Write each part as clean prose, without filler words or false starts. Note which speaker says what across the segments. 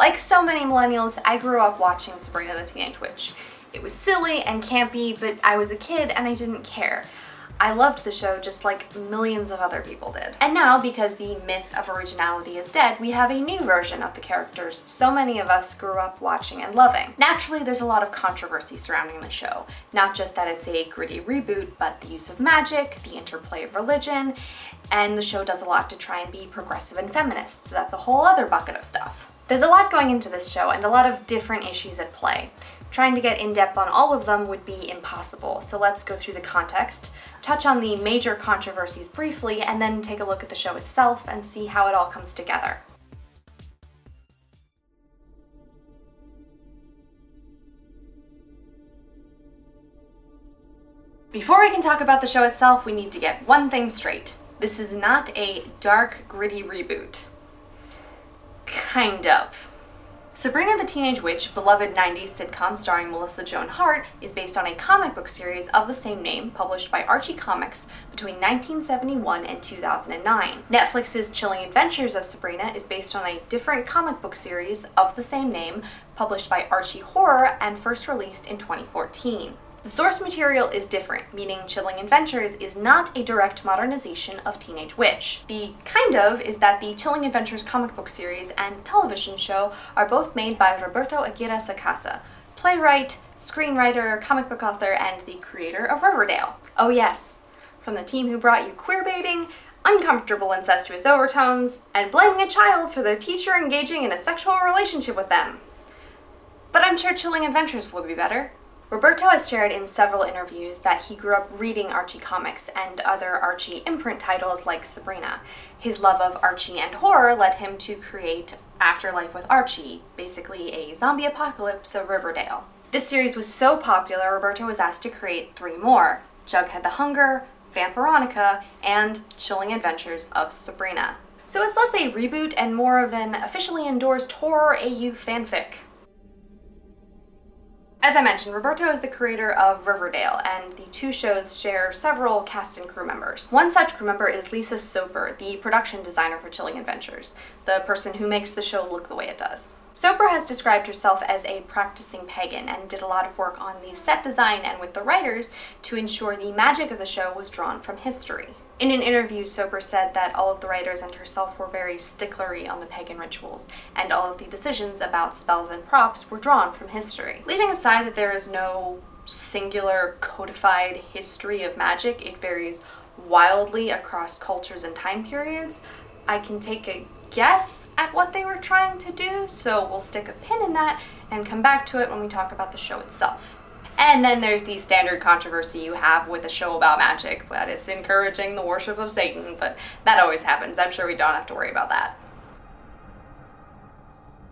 Speaker 1: Like so many millennials, I grew up watching Sabrina the Teenage Witch. It was silly and campy, but I was a kid and I didn't care. I loved the show just like millions of other people did. And now, because the myth of originality is dead, we have a new version of the characters so many of us grew up watching and loving. Naturally, there's a lot of controversy surrounding the show. Not just that it's a gritty reboot, but the use of magic, the interplay of religion, and the show does a lot to try and be progressive and feminist, so that's a whole other bucket of stuff. There's a lot going into this show and a lot of different issues at play. Trying to get in depth on all of them would be impossible, so let's go through the context, touch on the major controversies briefly, and then take a look at the show itself and see how it all comes together. Before we can talk about the show itself, we need to get one thing straight. This is not a dark, gritty reboot. Kind of. Sabrina the Teenage Witch, beloved 90s sitcom starring Melissa Joan Hart, is based on a comic book series of the same name published by Archie Comics between 1971 and 2009. Netflix's Chilling Adventures of Sabrina is based on a different comic book series of the same name published by Archie Horror and first released in 2014. The source material is different, meaning Chilling Adventures is not a direct modernization of Teenage Witch. The kind of is that the Chilling Adventures comic book series and television show are both made by Roberto Aguirre-Sacasa, playwright, screenwriter, comic book author, and the creator of Riverdale. Oh yes, from the team who brought you queerbaiting, uncomfortable incestuous overtones, and blaming a child for their teacher engaging in a sexual relationship with them. But I'm sure Chilling Adventures would be better. Roberto has shared in several interviews that he grew up reading Archie comics and other Archie imprint titles like Sabrina. His love of Archie and horror led him to create Afterlife with Archie, basically a zombie apocalypse of Riverdale. This series was so popular, Roberto was asked to create 3 more: Jughead the Hunger, Vampironica, and Chilling Adventures of Sabrina. So it's less a reboot and more of an officially endorsed horror AU fanfic. As I mentioned, Roberto is the creator of Riverdale, and the 2 shows share several cast and crew members. One such crew member is Lisa Soper, the production designer for Chilling Adventures, the person who makes the show look the way it does. Soper has described herself as a practicing pagan and did a lot of work on the set design and with the writers to ensure the magic of the show was drawn from history. In an interview, Soper said that all of the writers and herself were very sticklery on the pagan rituals, and all of the decisions about spells and props were drawn from history. Leaving aside that there is no singular codified history of magic, it varies wildly across cultures and time periods, I can take a guess at what they were trying to do, so we'll stick a pin in that and come back to it when we talk about the show itself. And then there's the standard controversy you have with a show about magic, that it's encouraging the worship of Satan, but that always happens. I'm sure we don't have to worry about that.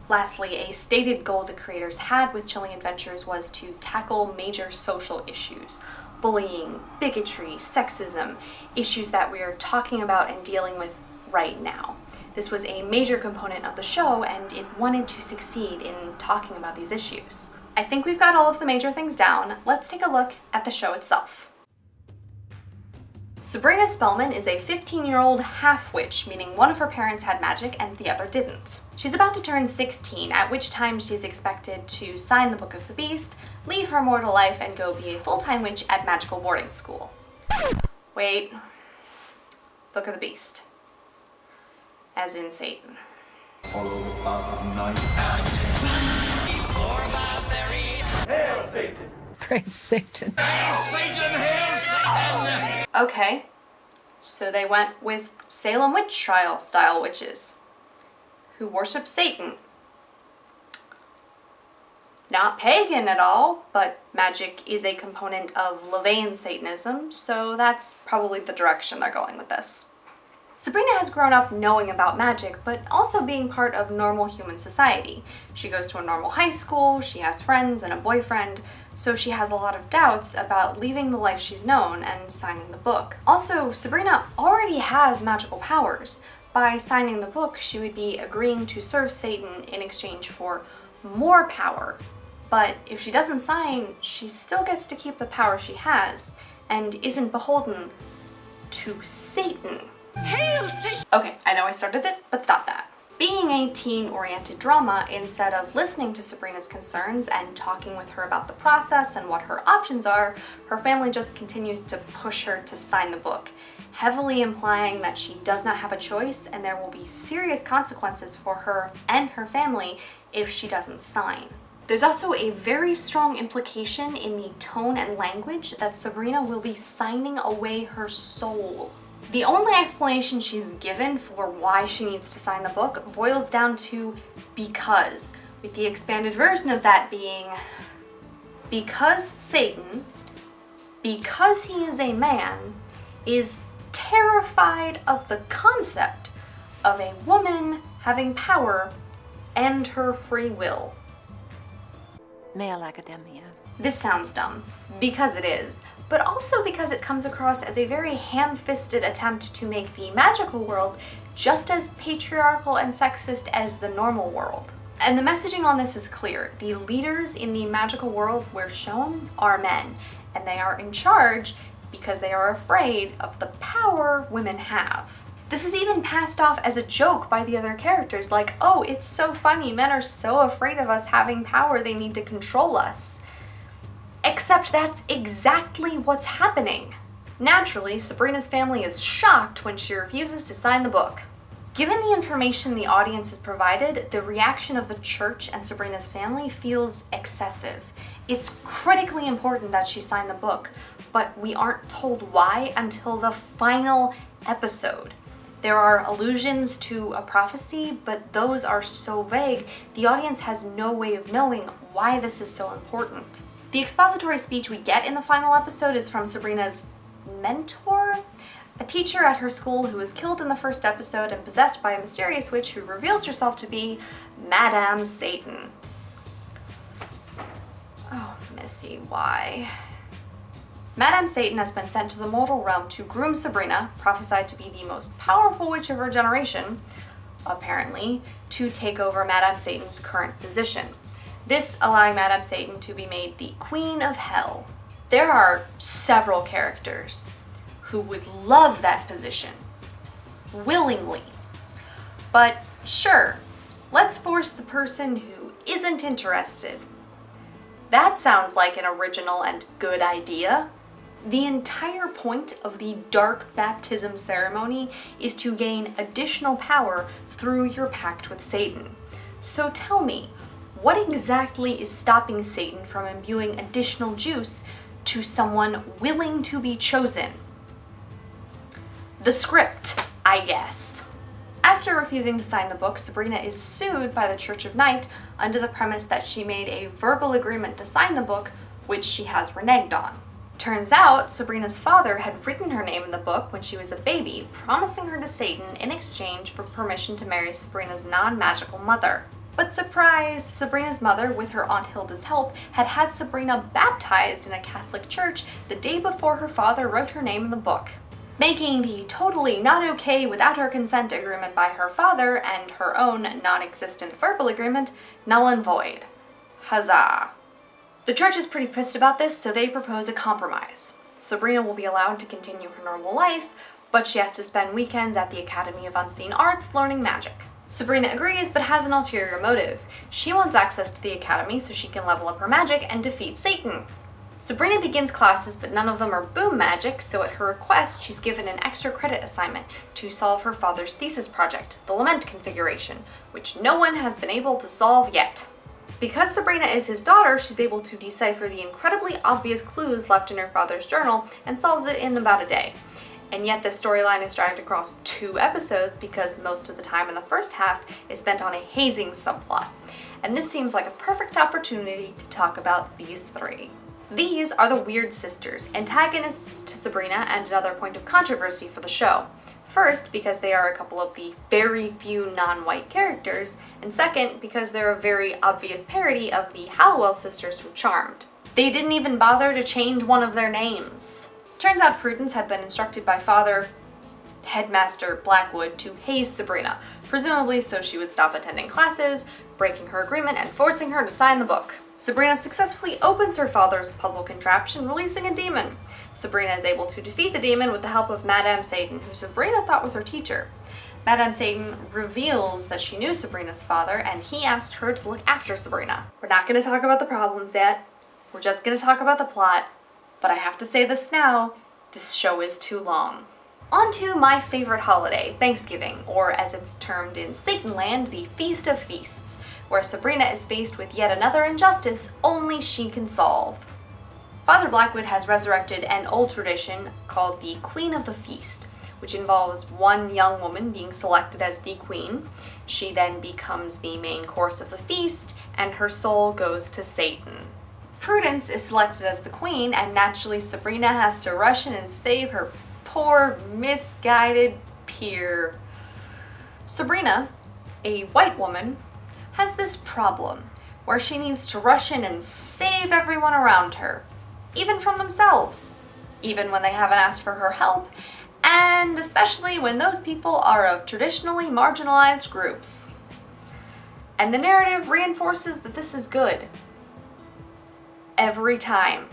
Speaker 1: Lastly, a stated goal the creators had with Chilling Adventures was to tackle major social issues: bullying, bigotry, sexism, issues that we are talking about and dealing with right now. This was a major component of the show, and it wanted to succeed in talking about these issues. I think we've got all of the major things down. Let's take a look at the show itself. Sabrina Spellman is a 15-year-old half-witch, meaning one of her parents had magic and the other didn't. She's about to turn 16, at which time she's expected to sign the Book of the Beast, leave her mortal life, and go be a full-time witch at magical boarding school. Wait. Book of the Beast. As in Satan.
Speaker 2: Follow the path of night. Hail Satan!
Speaker 3: Praise Satan.
Speaker 2: Hail Satan! Hail Satan!
Speaker 1: Okay, so they went with Salem witch trial style witches who worship Satan. Not pagan at all, but magic is a component of Levain Satanism, so that's probably the direction they're going with this. Sabrina has grown up knowing about magic, but also being part of normal human society. She goes to a normal high school, she has friends and a boyfriend, so she has a lot of doubts about leaving the life she's known and signing the book. Also, Sabrina already has magical powers. By signing the book, she would be agreeing to serve Satan in exchange for more power. But if she doesn't sign, she still gets to keep the power she has, and isn't beholden to Satan. Hail Satan! Okay, I know I started it, but stop that. Being a teen-oriented drama, instead of listening to Sabrina's concerns and talking with her about the process and what her options are, her family just continues to push her to sign the book, heavily implying that she does not have a choice and there will be serious consequences for her and her family if she doesn't sign. There's also a very strong implication in the tone and language that Sabrina will be signing away her soul. The only explanation she's given for why she needs to sign the book boils down to because, with the expanded version of that being because Satan, because he is a man, is terrified of the concept of a woman having power and her free will.
Speaker 3: Male academia.
Speaker 1: This sounds dumb, because it is, but also because it comes across as a very ham-fisted attempt to make the magical world just as patriarchal and sexist as the normal world. And the messaging on this is clear. The leaders in the magical world we're shown are men, and they are in charge because they are afraid of the power women have. This is even passed off as a joke by the other characters, like, oh, it's so funny, men are so afraid of us having power, they need to control us. Except that's exactly what's happening. Naturally, Sabrina's family is shocked when she refuses to sign the book. Given the information the audience is provided, the reaction of the church and Sabrina's family feels excessive. It's critically important that she sign the book, but we aren't told why until the final episode. There are allusions to a prophecy, but those are so vague, the audience has no way of knowing why this is so important. The expository speech we get in the final episode is from Sabrina's mentor, a teacher at her school who was killed in the first episode and possessed by a mysterious witch who reveals herself to be Madame Satan. Oh, Missy, why? Madame Satan has been sent to the mortal realm to groom Sabrina, prophesied to be the most powerful witch of her generation, apparently, to take over Madame Satan's current position. This allowing Madame Satan to be made the Queen of Hell. There are several characters who would love that position, willingly. But sure, let's force the person who isn't interested. That sounds like an original and good idea. The entire point of the dark baptism ceremony is to gain additional power through your pact with Satan. So tell me, what exactly is stopping Satan from imbuing additional juice to someone willing to be chosen? The script, I guess. After refusing to sign the book, Sabrina is sued by the Church of Night under the premise that she made a verbal agreement to sign the book, which she has reneged on. Turns out, Sabrina's father had written her name in the book when she was a baby, promising her to Satan in exchange for permission to marry Sabrina's non-magical mother. But surprise, Sabrina's mother, with her Aunt Hilda's help, had had Sabrina baptized in a Catholic church the day before her father wrote her name in the book, making the totally not okay without her consent agreement by her father and her own non-existent verbal agreement null and void. Huzzah! The church is pretty pissed about this, so they propose a compromise. Sabrina will be allowed to continue her normal life, but she has to spend weekends at the Academy of Unseen Arts learning magic. Sabrina agrees, but has an ulterior motive. She wants access to the Academy so she can level up her magic and defeat Satan. Sabrina begins classes, but none of them are boom magic, so at her request, she's given an extra credit assignment to solve her father's thesis project, the Lament configuration, which no one has been able to solve yet. Because Sabrina is his daughter, she's able to decipher the incredibly obvious clues left in her father's journal and solves it in about a day. And yet this storyline is dragged across 2 episodes because most of the time in the first half is spent on a hazing subplot. And this seems like a perfect opportunity to talk about these 3. These are the Weird Sisters, antagonists to Sabrina and another point of controversy for the show. First, because they are a couple of the very few non-white characters, and second, because they're a very obvious parody of the Hallowell sisters from Charmed. They didn't even bother to change one of their names. Turns out Prudence had been instructed by Father Headmaster Blackwood to haze Sabrina, presumably so she would stop attending classes, breaking her agreement, and forcing her to sign the book. Sabrina successfully opens her father's puzzle contraption, releasing a demon. Sabrina is able to defeat the demon with the help of Madame Satan, who Sabrina thought was her teacher. Madame Satan reveals that she knew Sabrina's father, and he asked her to look after Sabrina. We're not going to talk about the problems yet. We're just going to talk about the plot. But I have to say this now, this show is too long. On to my favorite holiday, Thanksgiving, or as it's termed in Satanland, the Feast of Feasts, where Sabrina is faced with yet another injustice only she can solve. Father Blackwood has resurrected an old tradition called the Queen of the Feast, which involves one young woman being selected as the queen. She then becomes the main course of the feast, and her soul goes to Satan. Prudence is selected as the queen, and naturally Sabrina has to rush in and save her poor, misguided peer. Sabrina, a white woman, has this problem where she needs to rush in and save everyone around her, even from themselves, even when they haven't asked for her help, and especially when those people are of traditionally marginalized groups. And the narrative reinforces that this is good. Every time.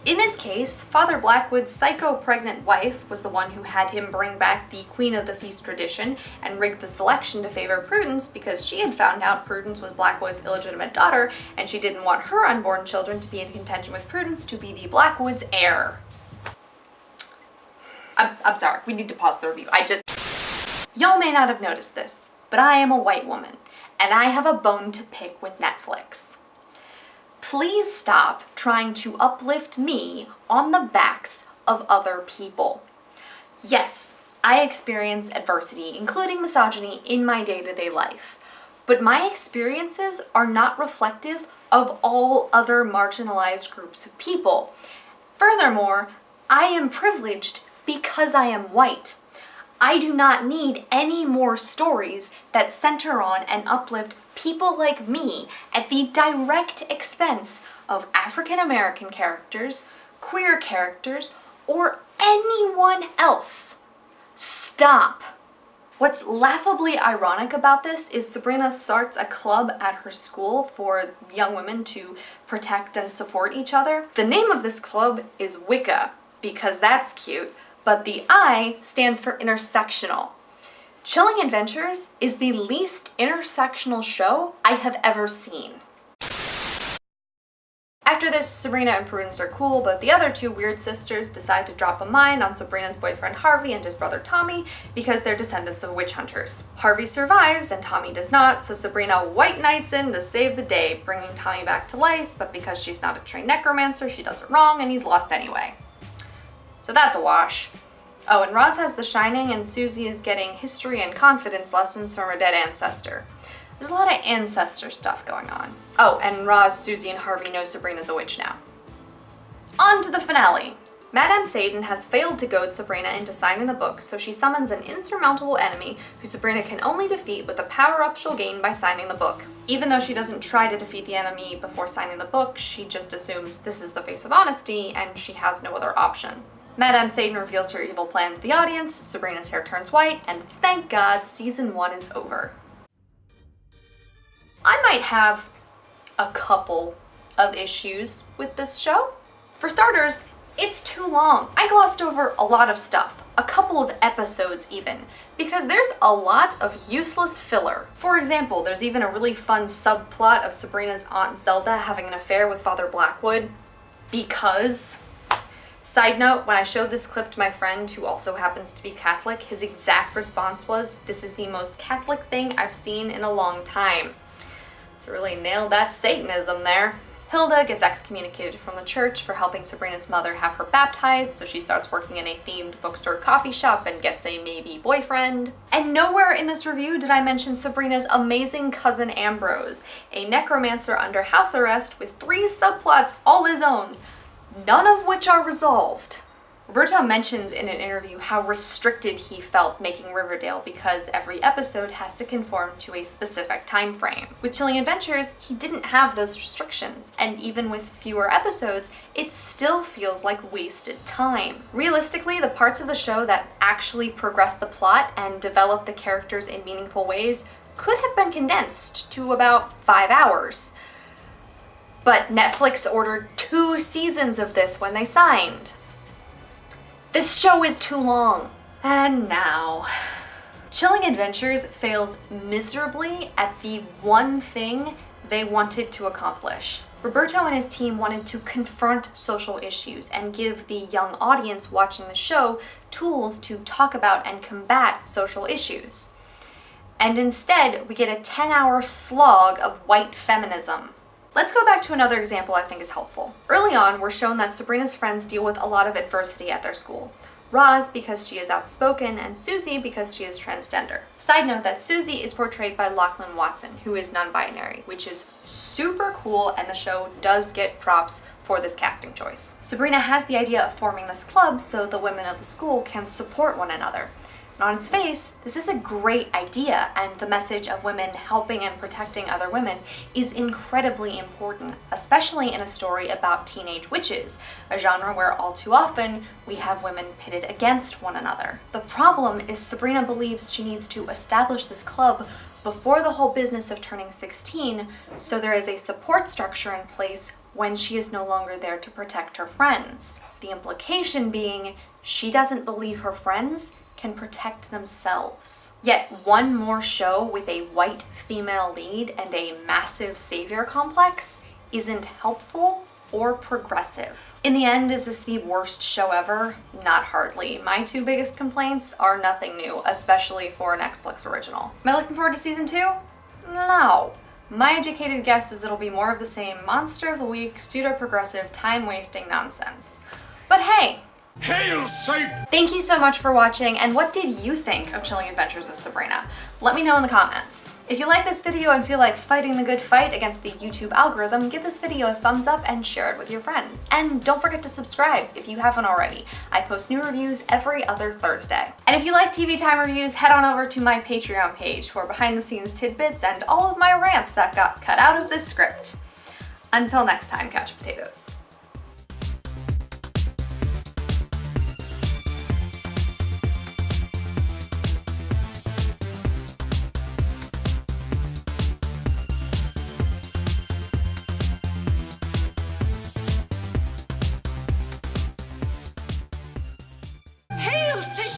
Speaker 1: In this case, Father Blackwood's psycho-pregnant wife was the one who had him bring back the Queen of the Feast tradition and rig the selection to favor Prudence because she had found out Prudence was Blackwood's illegitimate daughter and she didn't want her unborn children to be in contention with Prudence to be the Blackwood's heir. I'm sorry, we need to pause the review. Y'all may not have noticed this, but I am a white woman, and I have a bone to pick with Netflix. Please stop trying to uplift me on the backs of other people. Yes, I experience adversity, including misogyny, in my day-to-day life, but my experiences are not reflective of all other marginalized groups of people. Furthermore, I am privileged because I am white. I do not need any more stories that center on and uplift people like me at the direct expense of African American characters, queer characters, or anyone else. Stop. What's laughably ironic about this is Sabrina starts a club at her school for young women to protect and support each other. The name of this club is Wicca, because that's cute, but the I stands for intersectional. Chilling Adventures is the least intersectional show I have ever seen. After this, Sabrina and Prudence are cool, but the other two weird sisters decide to drop a mine on Sabrina's boyfriend Harvey and his brother Tommy because they're descendants of witch hunters. Harvey survives and Tommy does not, so Sabrina white knights in to save the day, bringing Tommy back to life, but because she's not a trained necromancer, she does it wrong and he's lost anyway. So that's a wash. Oh, and Roz has The Shining and Susie is getting history and confidence lessons from her dead ancestor. There's a lot of ancestor stuff going on. Oh, and Roz, Susie, and Harvey know Sabrina's a witch now. On to the finale. Madame Satan has failed to goad Sabrina into signing the book, so she summons an insurmountable enemy who Sabrina can only defeat with a power-up she'll gain by signing the book. Even though she doesn't try to defeat the enemy before signing the book, she just assumes this is the face of honesty and she has no other option. Madame Satan reveals her evil plan to the audience, Sabrina's hair turns white, and thank God season 1 is over. I might have a couple of issues with this show. For starters, it's too long. I glossed over a lot of stuff, a couple of episodes even, because there's a lot of useless filler. For example, there's even a really fun subplot of Sabrina's Aunt Zelda having an affair with Father Blackwood, because... Side note, when I showed this clip to my friend who also happens to be Catholic, his exact response was, "This is the most Catholic thing I've seen in a long time." So really nailed that Satanism there. Hilda gets excommunicated from the church for helping Sabrina's mother have her baptized, so she starts working in a themed bookstore coffee shop and gets a maybe boyfriend. And nowhere in this review did I mention Sabrina's amazing cousin Ambrose, a necromancer under house arrest with 3 subplots all his own, none of which are resolved. Roberto mentions in an interview how restricted he felt making Riverdale because every episode has to conform to a specific time frame. With Chilling Adventures, he didn't have those restrictions, and even with fewer episodes, it still feels like wasted time. Realistically, the parts of the show that actually progress the plot and develop the characters in meaningful ways could have been condensed to about 5 hours. But Netflix ordered 2 seasons of this when they signed. This show is too long. And now, Chilling Adventures fails miserably at the one thing they wanted to accomplish. Roberto and his team wanted to confront social issues and give the young audience watching the show tools to talk about and combat social issues. And instead, we get a 10-hour slog of white feminism. Let's go back to another example I think is helpful. Early on, we're shown that Sabrina's friends deal with a lot of adversity at their school. Roz because she is outspoken, and Susie because she is transgender. Side note that Susie is portrayed by Lachlan Watson, who is non-binary, which is super cool, and the show does get props for this casting choice. Sabrina has the idea of forming this club so the women of the school can support one another. And on its face, this is a great idea, and the message of women helping and protecting other women is incredibly important, especially in a story about teenage witches, a genre where all too often we have women pitted against one another. The problem is Sabrina believes she needs to establish this club before the whole business of turning 16, so there is a support structure in place when she is no longer there to protect her friends. The implication being she doesn't believe her friends can protect themselves. Yet one more show with a white female lead and a massive savior complex isn't helpful or progressive. In the end, is this the worst show ever? Not hardly. My two biggest complaints are nothing new, especially for a Netflix original. Am I looking forward to season 2? No. My educated guess is it'll be more of the same monster of the week, pseudo-progressive, time-wasting nonsense. But hey,
Speaker 2: Hail Satan!
Speaker 1: thank you so much for watching, and what did you think of Chilling Adventures of Sabrina? Let me know in the comments. If you like this video and feel like fighting the good fight against the YouTube algorithm, give this video a thumbs up and share it with your friends. And don't forget to subscribe if you haven't already. I post new reviews every other Thursday. And if you like TV Time reviews, head on over to my Patreon page for behind the scenes tidbits and all of my rants that got cut out of this script. Until next time, couch potatoes.